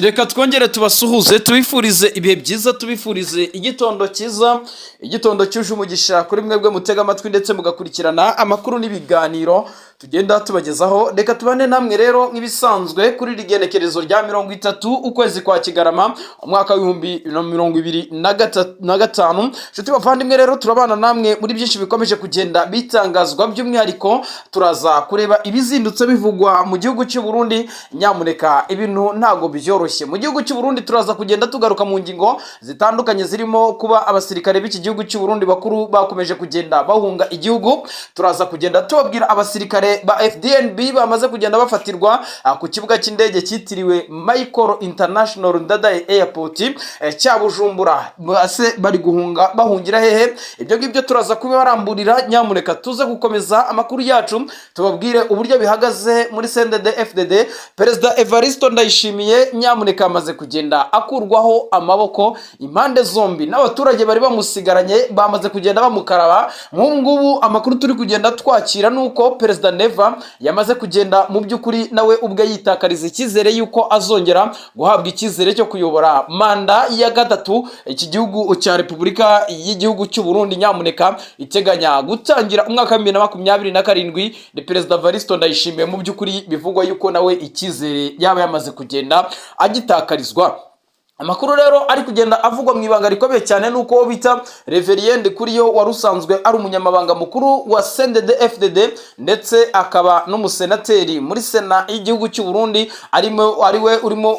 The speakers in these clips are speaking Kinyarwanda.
Reka twongere tubasuhuze tubifurize ibihe byiza, tubifurize igitondo cyiza, igitondo cyuje umugisha kuri mwebwe mutega amatwi ndetse mugakurikirana amakuru n'ibiganiro tugenda tubagezaho. Reka tubane namwe rero nk'ibisanzwe kuri rigenekerezo rya 30 ukwezi kwa Kigarama umwaka wa 2025. Nshuti bavandimwe rero turabana namwe muri byinshi bikomeje kugenda bitangazwa, by'umwihariko turaza kureba ibizindutse bivugwa mu gihugu cy'u Burundi. Nyamuneka ibintu ntago byoroshye mu gihugu cy'u Burundi, turaza kugenda tugaruka mu ngingo zitandukanye zirimo kuba abasirikare b'iki gihugu cy'u Burundi bakuru bakomeje kugenda bahunga igihugu. Turaza kugenda tubabwira abasirikare ba FDNB bamaze kugenda bafatirwa ku kibuga cy'indege cyitiriwe Michael International Ndadaye Airport cya Bujumbura. Base bari guhunga bahungira hehe? Ibyo ngibyo turaza kubibaramburira. Nyamuneka tuze gukomeza amakuru yacu tubabwire uburyo bihagaze muri CNDD FDD. Perezida Evariste Ndayishimiye nyamuneka amaze kugenda akurwaho amaboko impande zombi, n'abaturage bari bamusigaranye bamaze kugenda bamukaraba. Ngubu amakuru turi kugenda twakira nuko Perezida Neva yamaze kugenda mu by'ukuri nawe ubwe yitakariza icyizere yuko azongera guhabwa icyizere cyo kuyobora manda ya gatatu iki gihugu cya Repubulika y'igihugu cy'u Burundi. Nyamuneka iteganya gutangira umwaka wa 2027. ni Perezida Evariste Ndayishimiye mu by'ukuri bivugwa yuko nawe icyizere yaba yamaze kugenda agitakarizwa. Amakuru rero ari kugenda avugwa mu ibanga rikomeye cyane nuko bita Reverien Ndikuriyo warusanzwe ari umunyamabanga mukuru wa CNDD FDD ndetse akaba n'umusenateri muri Sena y'igihugu cy'u Burundi, ariwe urimo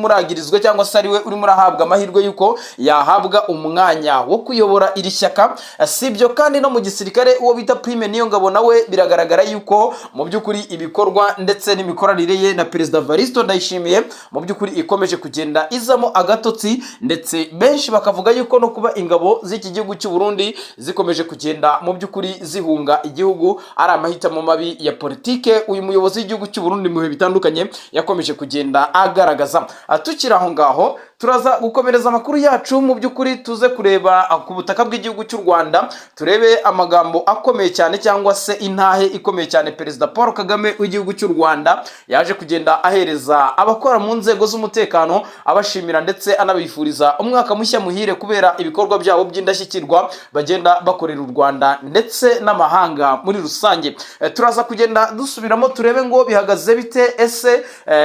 uragirizwe cyangwa se ariwe urimo urahabwa amahirwe yuko yahabwa umwanya wo kuyobora iri shyaka. Sibyo kandi no mu gisirikare uwo bita Prime Niyongabo nawe biragaragara yuko mu by'ukuri ibikorwa ndetse n'imikoranire ye na Perezida Evariste Ndayishimiye mu by'ukuri ikomeje kugenda izamo agatotsi, ndetse benshi bakavuga yuko no kuba ingabo z'iki gihugu cy'u Burundi zikomeje kugenda mu by'ukuri zihunga igihugu ari amahitamo mabi ya politike uyu muyobozi w'igihugu cy'u Burundi mu bihe bitandukanye yakomeje kugenda agaragaza. Tukiri aho ngaho turaza gukomereza amakuru yacu mu by'ukuri tuze kureba ku butaka bw'igihugu cy'u Rwanda, turebe amagambo akomeye cyane cyangwa se intahe ikomeye cyane Perezida Paul Kagame w'igihugu cy'u Rwanda yaje kugenda ahereza abakora mu nzego z'umutekano, abashimira ndetse anabifuriza umwaka mushya muhire kubera ibikorwa byabo by'indashyikirwa bagenda bakorera u Rwanda ndetse n'amahanga muri rusange. Turaza kugenda dusubiramo turebe ngo bihagaze bite, ese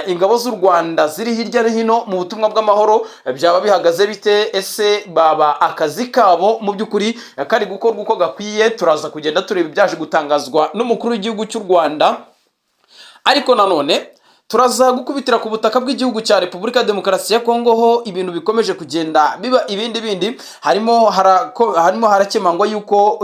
ingabo z'u Rwanda ziri hirya no hino mu butumwa bw'amahoro byaba bihagaze bite, ese baba akazi kabo mu by'ukuri kari gukorwa uko gakwiye. Turaza kugenda tureba ibyaje gutangazwa n'umukuru w'igihugu cy'u Rwanda, ariko nanone turaza gukubitira ku butaka bw'igihugu cya Repubulika ya Demokarasi ya Kongo ho ibintu bikomeje kugenda biba ibindi harimo harakemangwa yuko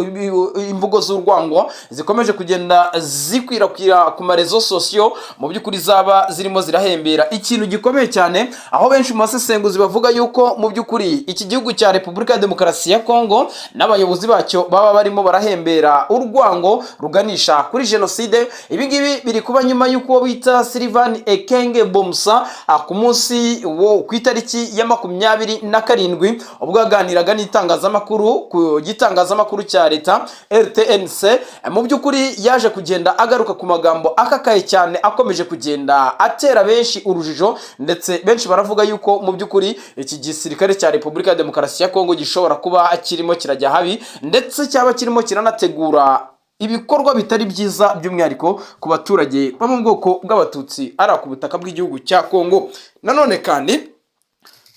imvugo z'urwango zikomeje kugenda zikwirakwira ku marezo sosiyo mu by'ukuri zaba zirimo zirahembera ikintu gikomeye cyane, aho benshi mu basesenguzi bavuga yuko mu by'ukuri iki gihugu cya Repubulika ya Demokarasi ya Kongo n'abayobozi bacyo baba barimo barahembera urwango ruganisha kuri jenoside. Ibi ngibi biri kuba nyuma yuko bita Sylvain Ekenge Bomsa ku munsi wo ku itariki ya 27 ubwo yaganiraga n'itangazamakuru ku gitangazamakuru cya leta RTNC. Mu by'ukuri yaje kugenda agaruka ku magambo akakaye cyane akomeje kugenda atera benshi urujijo, ndetse benshi baravuga yuko mu by'ukuri iki gisirikare cya Repubulika ya Demokarasi ya Kongo gishobora kuba kirimo kirajya habi ndetse cyaba kirimo kiranategura ibikorwa bitari byiza by'umwihariko ku baturage bo mu bwoko bw'abatutsi ari ku butaka bw'igihugu cya Kongo. Nanone kandi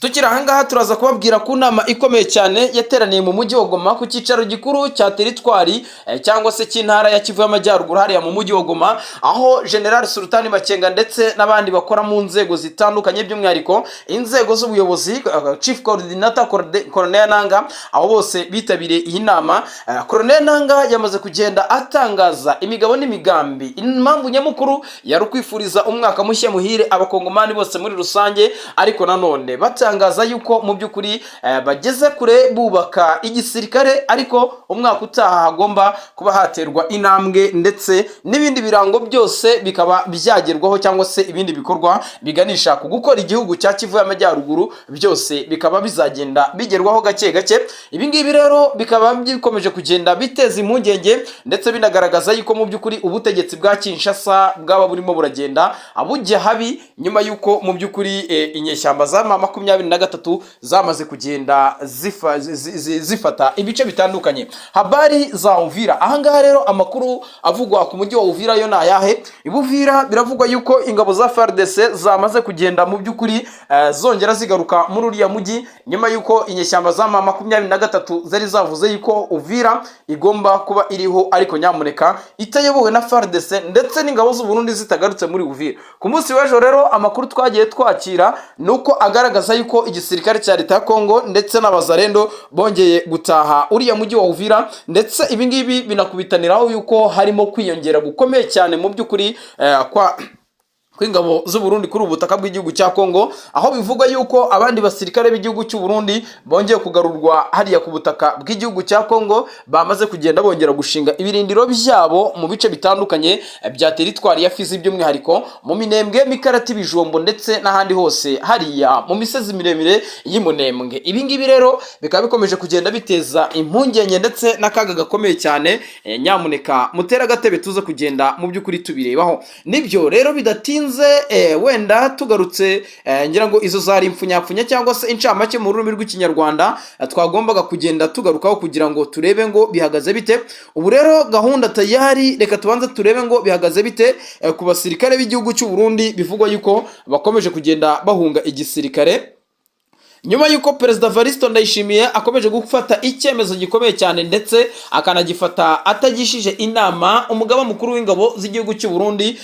tukiri ahangaha turaza kubabwira ku nama ikomeye cyane yateraniye mu mujyi wa Goma ku cyicaro gikuru cya teritwari cyangwa se cy'intara ya Kivu y'Amajyaruguru hariya mu mujyi wa Goma, aho General Sultani Makenga ndetse n'abandi bakora mu nzego zitandukanye by'umwihariko inzego z'ubuyobozi, Chief Coordinator Colonel Nanga, aho bose bitabiriye iyi nama. Colonel Nanga yamaze kugenda atangaza imigabo n'imigambi, impamvu nyamukuru yari ukwifuriza umwaka mushya muhire abakongomani bose muri rusange, ariko nanone batangaza yuko mu by'ukuri bageze kure bubaka igisirikare, ariko umwaka utaha hagomba kuba haterwa intambwe ndetse n'ibindi birango byose bikaba byagerwaho, cyangwa se ibindi bikorwa biganisha ku gukora igihugu cya Kivu y'Amajyaruguru byose bikaba bizagenda bigerwaho gake gake. Ibi ngibi rero bikaba bikomeje kugenda biteza impungenge ndetse binagaragaza yuko mu by'ukuri ubutegetsi bwa Kinshasa bwaba burimo buragenda abujya habi, nyuma yuko mu by'ukuri inyeshyamba za M23 zamaze kugenda zifata ibice bitandukanye. Habari za Uvira, ahangaha rero amakuru avugwa ku mujyi wa Uvira yo nayahe. Ibuvira biravugwa yuko ingabo za FARDC zamaze kugenda mu by'ukuri zongera zigaruka muri uriya mujyi, nyuma yuko inyeshyamba za M23 zari zavuze yuko Uvira igomba kuba iriho, ariko nyamuneka itayobowe na FARDC ndetse n'ingabo z'u Burundi zitagarutse muri Uvira. Ku munsi w'ejo rero amakuru twagiye twakira nuko agaragaza yuko igisirikare cya leta ya Kongo ndetse n'abazarendo bongeye gutaha uriya mujyi wa Uvira, ndetse ibi ngibi binakubitaniraho yuko harimo kwiyongera gukomeye cyane mu by'ukuri kw'ingabo z'u Burundi kuri ubutaka bw'igihugu cya Kongo, aho bivugwa yuko abandi basirikare b'igihugu cy'u Burundi bongeye kugarurwa hariya ku butaka bw'igihugu cya Kongo, bamaze kugenda bongera gushinga ibirindiro byabo mu bice bitandukanye bya teritwari ya Fizi, by'umwihariko mu Minembwe, Mikarati, Bijombo ndetse n'ahandi hose hariya mu misozi miremire y'Imunembwe. Ibi ngibi rero bikaba bikomeje kugenda biteza impungenge ndetse n'akaga gakomeye cyane. Nyamuneka mutera agatebe tuze kugenda mu by'ukuri tubirebaho. Nibyo rero bidatinze wenda tugarutse ngira ngo izo zari impfunyapfunya cyangwa se incamake mu rurimi rw'ikinyarwanda twagombaga kugenda tugarukaho kugira ngo turebe ngo bihagaze bite. Ubu rero gahunda tayari, reka tubanze turebe ngo bihagaze bite ku basirikare b'igihugu cy'u Burundi bivugwa yuko bakomeje kugenda bahunga igisirikare, nyuma yuko Perezida Evaristo Ndayishimiye akomeje gufata icyemezo gikomeye cyane ndetse akanagifata atagishije inama umugaba mukuru w'ingabo z'igihugu cy'u Burundi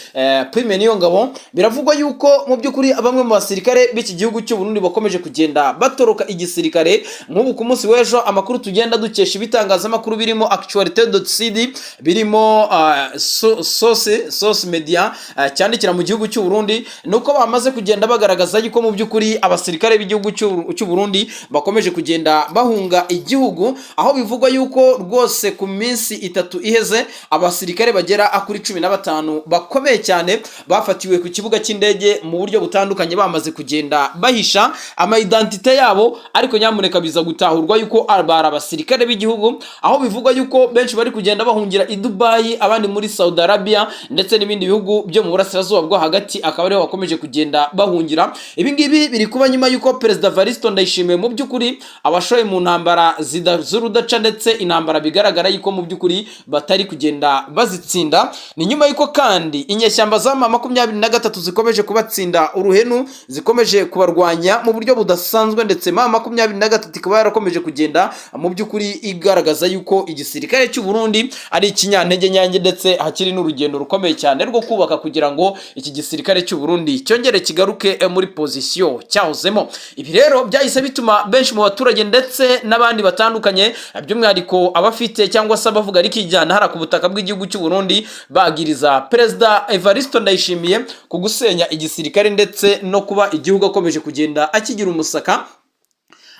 Prime Niyongabo. Biravugwa yuko mu by'ukuri bamwe mu basirikare b'iki gihugu cy'u Burundi bakomeje kugenda batoroka igisirikare. Nk'ubu ku munsi w'ejo amakuru tugenda dukesha ibitangazamakuru birimo Actualité.cd, birimo Source Media cyandikira mu gihugu cy'u Burundi, nuko bamaze kugenda bagaragaza yuko mu by'ukuri abasirikare b'igihugu cy'u Burundi bakomeje kugenda bahunga igihugu, aho bivugwa yuko rwose ku minsi itatu iheze abasirikare bagera kuri 15 bakomeye cyane bafatiwe ku kibuga cy'indege mu buryo butandukanye, bamaze kugenda bahisha ama-identité yabo, ariko nyamuneka biza gutahurwa yuko bari abasirikare b'igihugu, aho bivugwa yuko benshi bari kugenda bahungira i Dubai, abandi muri Saudi Arabia ndetse n'ibindi bihugu byo mu burasirazuba bwo hagati akaba ariho bakomeje kugenda bahungira. Ibi ngibi biri kuba nyuma yuko Perezida Evaristo Ndayishimiye mu by'ukuri abashoye mu ntambara z'urudaca ndetse intambara bigaragara yuko mu by'ukuri batari kugenda bazitsinda. Ni nyuma yuko kandi inyeshyamba za M23 zikomeje kubatsinda uruhenu, zikomeje kubarwanya mu buryo budasanzwe, ndetse M23 ikaba yarakomeje kugenda mu by'ukuri igaragaza yuko igisirikare cy'u Burundi ari ikinyantege nyange, ndetse hakiri n'urugendo rukomeye cyane rwo kubaka kugira ngo iki gisirikare cy'u Burundi cyongere kigaruke muri position cyahozemo. Ibi rero byahise bituma benshi mu baturage ndetse n'abandi batandukanye by'umwihariko abafite cyangwa se abavuga ari kijyana hara ku butaka bw'igihugu cy'u Burundi bagiriza Perezida Evaristo Ndayishimiye ku gusenya igisirikare ndetse no kuba igihugu akomeje kugenda akigira umusaka.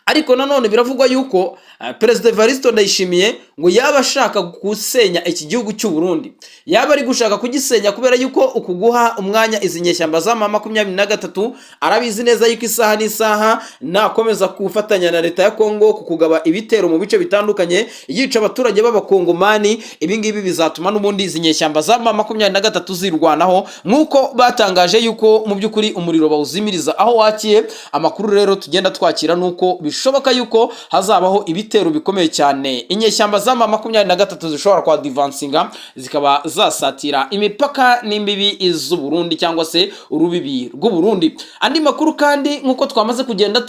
Ariko nanone biravugwa yuko Perezida Evaristo Ndayishimiye ngo yaba ashaka gusenya iki gihugu cy'u Burundi, yaba ari gushaka kugisenya kubera yuko ukuguha umwanya izi nyeshyamba za M23 arabizi neza yuko isaha n'isaha nakomeza kufatanya na leta ya Kongo kukugaba ibitero mu bice bitandukanye yica abaturage b'abakongomani. Ibi ngibi bizatuma n'ubundi izi nyeshyamba za M23 zirwanaho, nk'uko batangaje yuko mu by'ukuri umuriro bawuzimiriza aho wakiye. Amakuru rero tugenda twakira nuko bishoboka yuko hazabaho ibitero bikomeye cyane, inyeshyamba za M23 zishobora kwa advancinga zikaba zasatira imipaka n'imbibi z'u Burundi cyangwa se urubibi rw'u Burundi. Andi makuru kandi nk'uko twamaze kugenda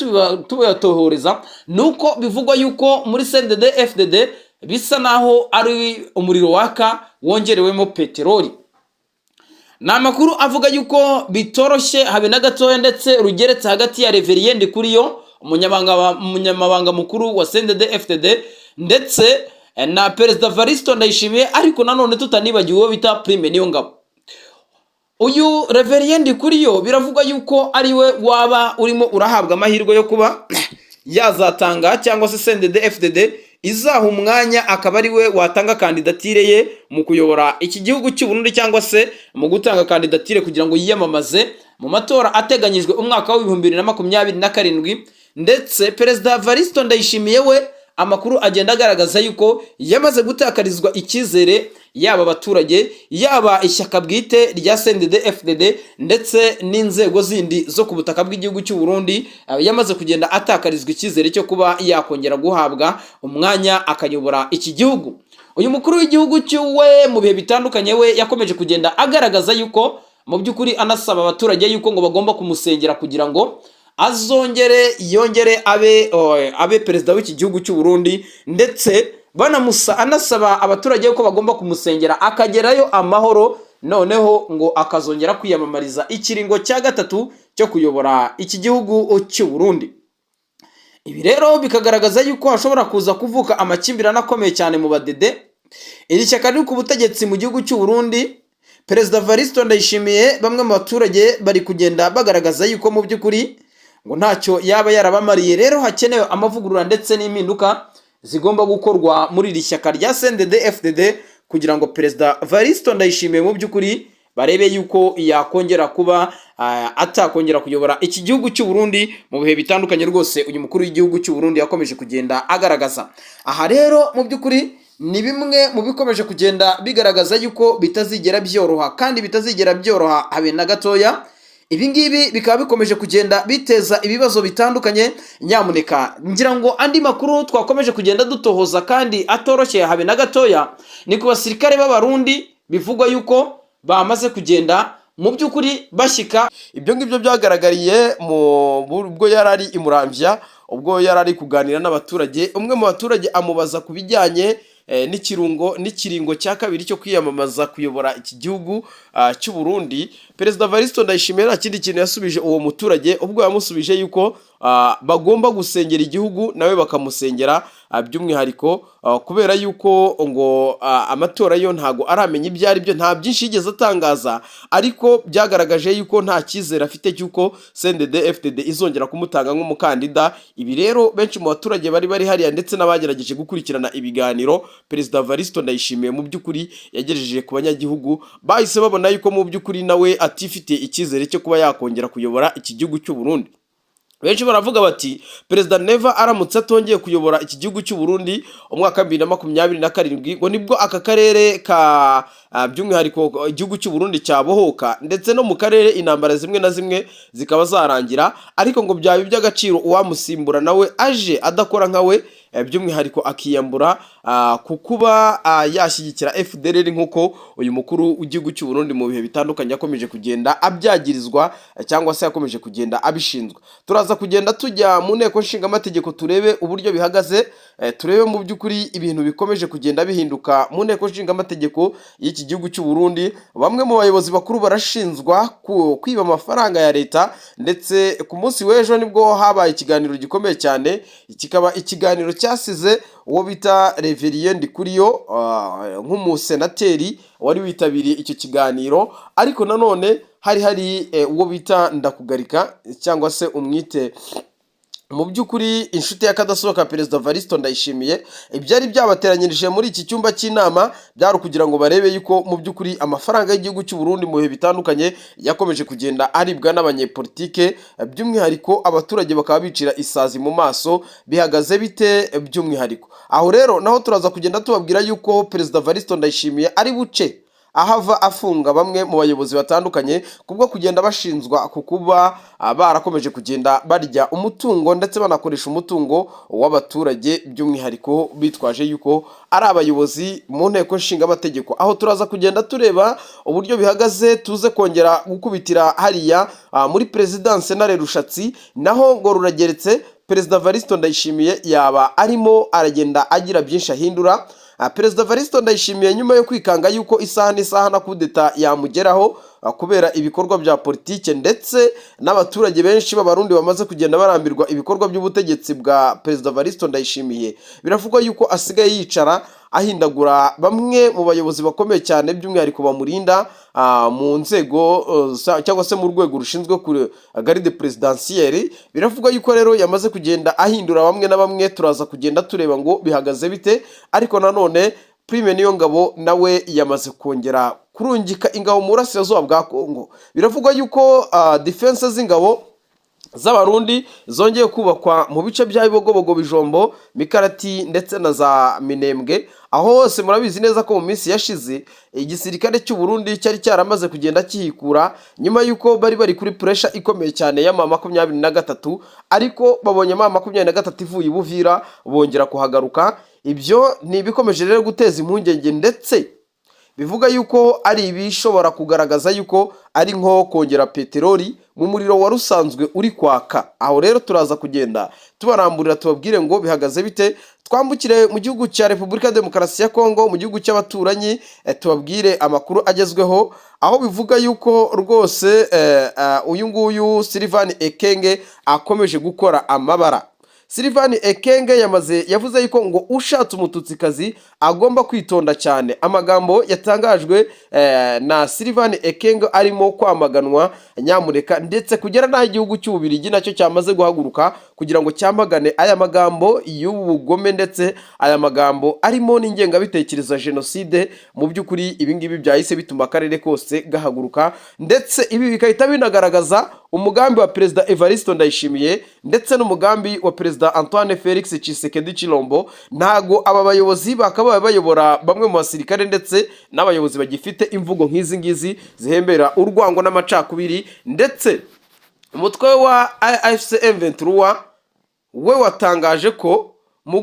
tubatohoreza nuko bivugwa yuko muri CNDD FDD bisa naho ari umuriro waka wongerewemo peteroli. Ni amakuru avuga yuko bitoroshye habe na gatoya, ndetse rugeretse hagati ya Reverien Ndikuriyo umunyamabanga mukuru wa CNDD FDD ndetse na Perezida Evaristo Ndayishimiye, ariko nanone tutanibagiwe bita Prime Niyongabo. uyu Reverien Ndikuriyo biravugwa yuko ari we waba urimo urahabwa amahirwe yo kuba yazatanga cyangwa se CNDD-FDD izaha umwanya akaba ari we watanga kandidatire ye mu kuyobora iki gihugu cy'u Burundi cyangwa se mu gutanga kandidatire kugira ngo yiyamamaze mu matora ateganyijwe umwaka wa 2027. Ndetse Perezida Evaristo Ndayishimiye we amakuru agenda agaragaza yuko yamaze gutakarizwa icyizere yaba abaturage yaba ishyaka bwite rya CNDD-FDD ndetse n'inzego zindi zo ku butaka bw'igihugu cy'u Burundi, yamaze kugenda atakarizwa icyizere cyo kuba yakongera guhabwa umwanya akayobora iki gihugu. Uyu mukuru w'igihugu cy'uwe mu bihe bitandukanye we yakomeje kugenda agaragaza yuko mu by'ukuri anasaba abaturage yuko ngo bagomba kumusengera kugira ngo yongere abe perezida w'iki gihugu cy'u Burundi, ndetse anasaba abaturage ko bagomba kumusengera akagerayo amahoro, noneho ngo akazongera kwiyamamariza ikiringo cya gatatu cyo kuyobora iki gihugu cy'u Burundi. Ibi rero bikagaragaza yuko hashobora kuza kuvuka amakimbirane akomeye cyane mu badede. Iri shyaka riri ku butegetsi mu gihugu cy'u Burundi, Perezida Evaristo Ndayishimiye, bamwe mu baturage bari kugenda bagaragaza yuko mu by'ukuri ngo ntacyo yaba yarabamariye. Rero hakenewe amavugurura ndetse n'impinduka zigomba gukorwa muri iri shyaka rya CNDD-FDD kugira ngo Perezida Evaristo Ndayishimiye mu by'ukuri barebe yuko yakongera kuba atakongera kuyobora iki gihugu cy'u Burundi mu bihe bitandukanye. Rwose uyu mukuru w'igihugu cy'u Burundi yakomeje kugenda agaragaza. Aha rero mu by'ukuri ni bimwe mu bikomeje kugenda bigaragaza yuko bitazigera byoroha, kandi bitazigera byoroha habe na gatoya. Ibi ngibi bikaba bikomeje kugenda biteza ibibazo bitandukanye. Nyamuneka ngira ngo andi makuru twakomeje kugenda dutohoza kandi atoroshye habe na gatoya ni ku basirikare b'abarundi bivugwa yuko bamaze kugenda mu by'ukuri bashyika. Ibyo ngibyo byagaragariye ubwo yari ari i Muramvya, ubwo yari ari kuganira n'abaturage. Umwe mu baturage amubaza ku bijyanye n'ikiringo cya kabiri cyo kwiyamamaza kuyobora iki gihugu cy'u Burundi. Perezida Evaristo Ndayishimiye nta kindi kintu yasubije uwo muturage, ubwo yamusubije yuko bagomba gusengera igihugu nawe bakamusengera by'umwihariko, kubera yuko ngo amatora yo ntago aramenya ibyo ari byo, nta byinshi yigeze atangaza, ariko byagaragaje yuko nta cyizere afite cy'uko CNDD-FDD izongera kumutanga nk'umukandida. Ibi rero benshi mu baturage bari hariya ndetse n'abagerageje gukurikirana ibiganiro Perezida Evaristo Ndayishimiye mu by'ukuri yagejeje ku banyagihugu, bahise babona yuko mu by'ukuri nawe atifite icyizere cyo kuba yakongera kuyobora iki gihugu cy'u Burundi. Benshi baravuga bati Perezida Neva aramutse atongeye kuyobora iki gihugu cy'u Burundi umwaka 2027 ngo nibwo aka karere ka by'umwihariko igihugu cy'u Burundi cyabohoka, ndetse no mu karere intambara zimwe na zimwe zikaba zarangira, ariko ngo byaba iby'agaciro uwamusimbura nawe aje adakora nkawe, by'umwihariko akiyambura kukuba yashyigikira FDLR nk'uko uyu mukuru w'igihugu cy'u Burundi mu bihe bitandukanye yakomeje kugenda abyagirizwa cyangwa se yakomeje kugenda abishinzwa. Turaza kugenda tujya mu nteko nshingamategeko turebe uburyo bihagaze, turebe mu by'ukuri ibintu bikomeje kugenda bihinduka mu nteko nshingamategeko y'iki gihugu cy'u Burundi. Bamwe mu bayobozi bakuru barashinzwa kwiba amafaranga ya leta, ndetse ku munsi w'ejo nibwo habaye ikiganiro gikomeye cyane, kikaba ikiganiro cyasize uwo bita Reverien Ndikuriyo nk'umusenateri wari witabiriye icyo kiganiro, ariko nanone hari uwo bita Ndakugarika cyangwa se umwite mu by'ukuri inshuti y'akadasohoka Perezida Evaristo Ndayishimiye. Ibyari byabateranyirije muri iki cyumba cy'inama byari kugira ngo barebe yuko mu by'ukuri amafaranga y'igihugu cy'u Burundi mu bihe bitandukanye yakomeje kugenda aribwa n'abanyepolitike, by'umwihariko abaturage bakaba bicira isazi mu maso. Bihagaze bite by'umwihariko? Aho rero naho turaza kugenda tubabwira yuko Perezida Evaristo Ndayishimiye ari buce ahava afunga bamwe mu bayobozi batandukanye kubwo kugenda bashinzwa kukuba barakomeje kugenda barya umutungo ndetse banakoresha umutungo w'abaturage, by'umwihariko bitwaje yuko ari abayobozi mu nteko nshingamategeko. Aho turaza kugenda tureba uburyo bihagaze, tuze kongera gukubitira hariya muri Presidence Ntare Rushatsi, naho ngo rurageretse. Perezida Evaristo Ndayishimiye yaba arimo aragenda agira byinshi ahindura. Perezida Evaristo Ndayishimiye nyuma yo kwikanga yuko isaha n'isaha na kudeta yamugeraho kubera ibikorwa bya politike, ndetse n'abaturage benshi b'abarundi bamaze kugenda barambirwa ibikorwa by'ubutegetsi bwa Perezida Evaristo Ndayishimiye, biravugwa yuko asigaye yicara ahindagura bamwe mu bayobozi bakomeye cyane by'umwihariko bamurinda mu nzego cyangwa se mu rwego rushinzwe garde presidentielle. Biravuga yuko rero yamaze kugenda ahindura bamwe na bamwe, turaza kugenda tureba ngo bihagaze bite. Ariko nanone Prime Niyongabo nawe yamaze kongera kurungika ingabo mu burasirazuba bwa Kongo. Biravugwa yuko defense z'ingabo z'abarundi zongeye kubakwa mu bice bya Bibogobogo, Bijombo, Mikarati ndetse na za Minembwe. Aho hose murabizi neza ko mu minsi yashize igisirikare cy'u Burundi cyari cyaramaze kugenda kihikura nyuma yuko bari kuri pressure ikomeye cyane ya M23, ariko babonye M23 ivuye i Buvira bongera kuhagaruka. Ibyo ni bikomeje rero guteza impungenge, ndetse bivuga yuko ari ibishobora kugaragaza yuko ari nko kongera peteroli mu muriro wari usanzwe uri kwaka. Aho rero turaza kugenda tubaramburira tubabwire ngo bihagaze bite. Twambukire mu gihugu cya Repubulika Demokarasi ya Kongo, mu gihugu cy'abaturanyi, tubabwire amakuru agezweho, aho bivuga yuko rwose uyu nguyu Sylvain Ekenge akomeje gukora amabara. Sylvain Ekenge yavuze yuko ngo ushatse umututsikazi agomba kwitonda cyane. Amagambo yatangajwe na Sylvain Ekenge arimo kwamaganwa Nyamuneka, ndetse kugera n'aho igihugu cy'Ububiligi nacyo cyamaze guhaguruka kugira ngo cyamagane aya magambo y'ubugome, ndetse aya magambo arimo n'ingengabitekerezo ya jenoside. Mu by'ukuri ibi ngibi byahise bituma akarere kose gahaguruka, ndetse ibi bikahita binagaragaza umugambi wa Perezida Evariste Ndayishimiye ndetse n'umugambi wa Perezida Antoine Felix Tshisekedi Tshilombo. Ntago aba bayobozi bakabaye bayobora bamwe mu basirikare ndetse n'abayobozi bagifite imvugo nk'izi ngizi zihembera urwango n'amacakubiri. Ndetse umutwe wa AFC M23 we watangaje ko mu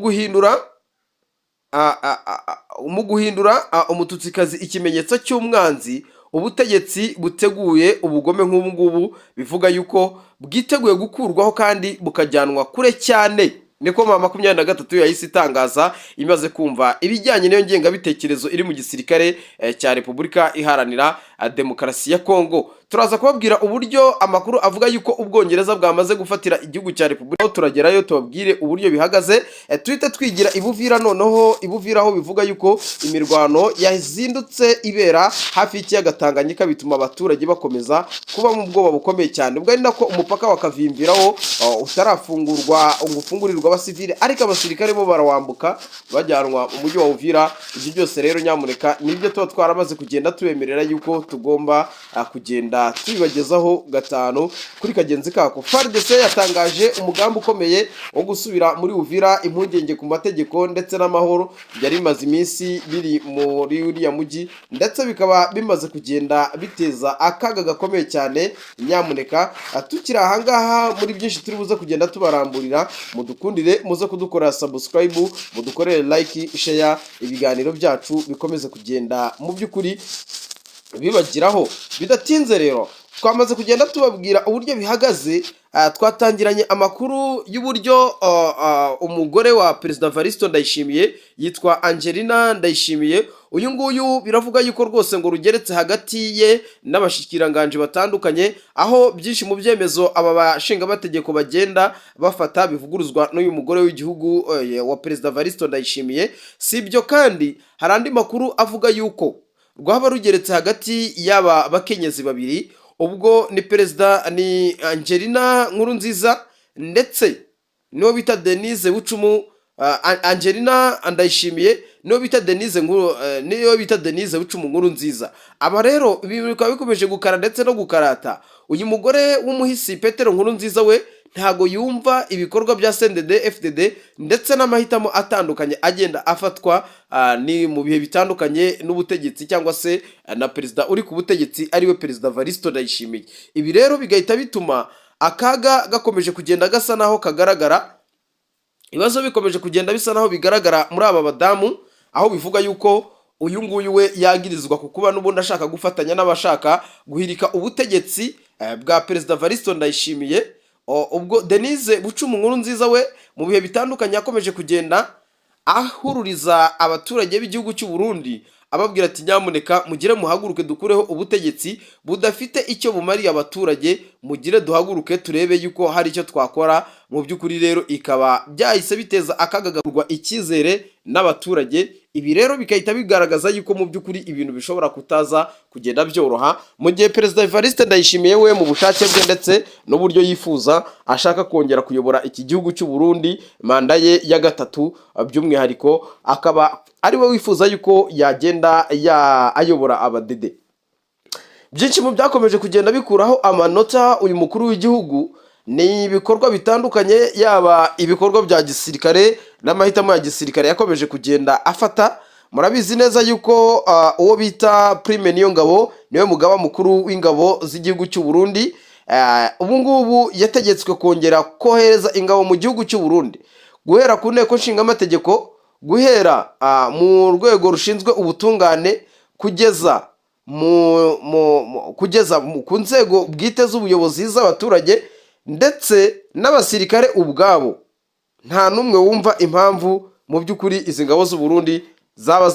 guhindura umututsikazi ikimenyetso cy'umwanzi, ubutegetsi buteguye ubugome nk'ubu ngubu bivuga yuko bwiteguye gukurwaho kandi bukajyanwa kure cyane. Niko M23 yahise itangaza imaze kumva ibijyanye n'iyo ngengabitekerezo iri mu gisirikare cya Repubulika Iharanira Demokarasi ya Kongo. Turaza kubabwira uburyo amakuru avuga yuko Ubwongereza bwamaze gufatira igihugu cya Repubulika. Turagerayo tubabwire uburyo bihagaze. Twite twigira Ibuvira, noneho Ibuvira aho bivuga yuko imirwano yazindutse ibera hafi y'ikiyaga Tanganyika, bituma abaturage bakomeza kuba mu bwoba bukomeye cyane. Ubwo ari nako umupaka wakavimbiraho utarafungurwa ufungurirwa abasivile, ariko abasirikare bo barawambuka bajyanwa mu mujyi wa Uvira. Ibyo byose rero Nyamuneka nibyo tuba twaramaze kugenda tubemerera yuko tugomba kugenda tubibagezaho gatanu kuri kagenzi kako. FARDC yatangaje umugambi ukomeye wo gusubira muri Uvira. Impungenge ku mategeko ndetse n'amahoro byari bimaze iminsi biri muri uriya mujyi, ndetse bikaba bimaze kugenda biteza akaga gakomeye cyane. Nyamuneka tukiri ahangaha muri byinshi turi buze kugenda tubaramburira, mudukundire muze kudukorera subscribe, mudukorere like, share, ibiganiro byacu bikomeze kugenda mu by'ukuri bibagiraho. Bidatinze rero twamaze kugenda tubabwira uburyo bihagaze. Twatangiranye amakuru y'uburyo umugore wa Perezida Evariste Ndayishimiye yitwa Angelina Ndayishimiye. Uyu nguyu biravuga yuko rwose ngo rugeretse hagati ye n'abashikiranganje batandukanye, aho byinshi mu byemezo aba bashinga bategeko bagenda bafata bivuguruzwa n'uyu mugore w'igihugu wa Perezida Evariste Ndayishimiye. Si ibyo kandi hari andi makuru avuga yuko rwaba rugeretse hagati y'aba bakenyezi babiri. Ubwo ni Perezida ni Angelina Nkurunziza ndetse niwo bita Denise Bucumu. Angelina Ndayishimiye niwo bita Denise Bucumu Nkurunziza. Aba rero ibi bikaba bikomeje gukara ndetse no gukarata. Uyu mugore w'umuhisi Petero Nkurunziza we ntago yumva ibikorwa bya CNDD FDD ndetse n'amahitamo atandukanye agenda afatwa ni mu bihe bitandukanye n'ubutegetsi cyangwa se na perezida uri ku butegetsi ariwe Perezida Evariste Ndayishimiye. Ibi rero bigahita bituma akaga gakomeje kugenda gasa naho kagaragara, ibibazo bikomeje kugenda bisa naho bigaragara muri aba badamu, aho bivuga yuko uyu nguyu we yagirizwa kukuba n'ubundi ashaka gufatanya n'abashaka guhirika ubutegetsi bwa Perezida Evariste Ndayishimiye. Ubwo Denise Bucumu Nkurunziza we mu bihe bitandukanye yakomeje kugenda ahururiza abaturage b'igihugu cy'u Burundi ababwira ati Nyamuneka mugire muhaguruke dukureho ubutegetsi budafite icyo bumariye abaturage, mugire duhaguruke turebe yuko hari icyo twakora. Mu by'ukuri rero ikaba byahise biteza akagagurwa icyizere n'abaturage. ibi rero bigahita bigaragaza yuko mu by'ukuri ibintu bishobora kutaza kugenda byoroha, mu gihe Perezida Evariste Ndayishimiye we mu bushake bwe ndetse n'uburyo yifuza ashaka kongera kuyobora iki gihugu cy'u Burundi manda ye ya gatatu, by'umwihariko akaba ari we wifuza yuko yagenda ayobora abadede. Byinshi mu byakomeje kugenda bikuraho amanota uyu mukuru w'igihugu ni ibikorwa bitandukanye, yaba ibikorwa bya gisirikare n'amahitamo ya gisirikare yakomeje kugenda afata. Murabizi neza yuko uwo bita Prime Niyongabo niwe mugaba mukuru w'ingabo z'igihugu cy'u Burundi. Ubu ngubu yategetswe kongera kohereza ingabo mu gihugu cy'u Burundi, guhera ku nteko nshingamategeko, guhera mu rwego rushinzwe ubutungane, kugeza ku nzego bwite z'ubuyobozi z'abaturage ndetse n'abasirikare ubwabo. Nta n'umwe wumva impamvu mu by'ukuri izi ngabo z'u Burundi zaba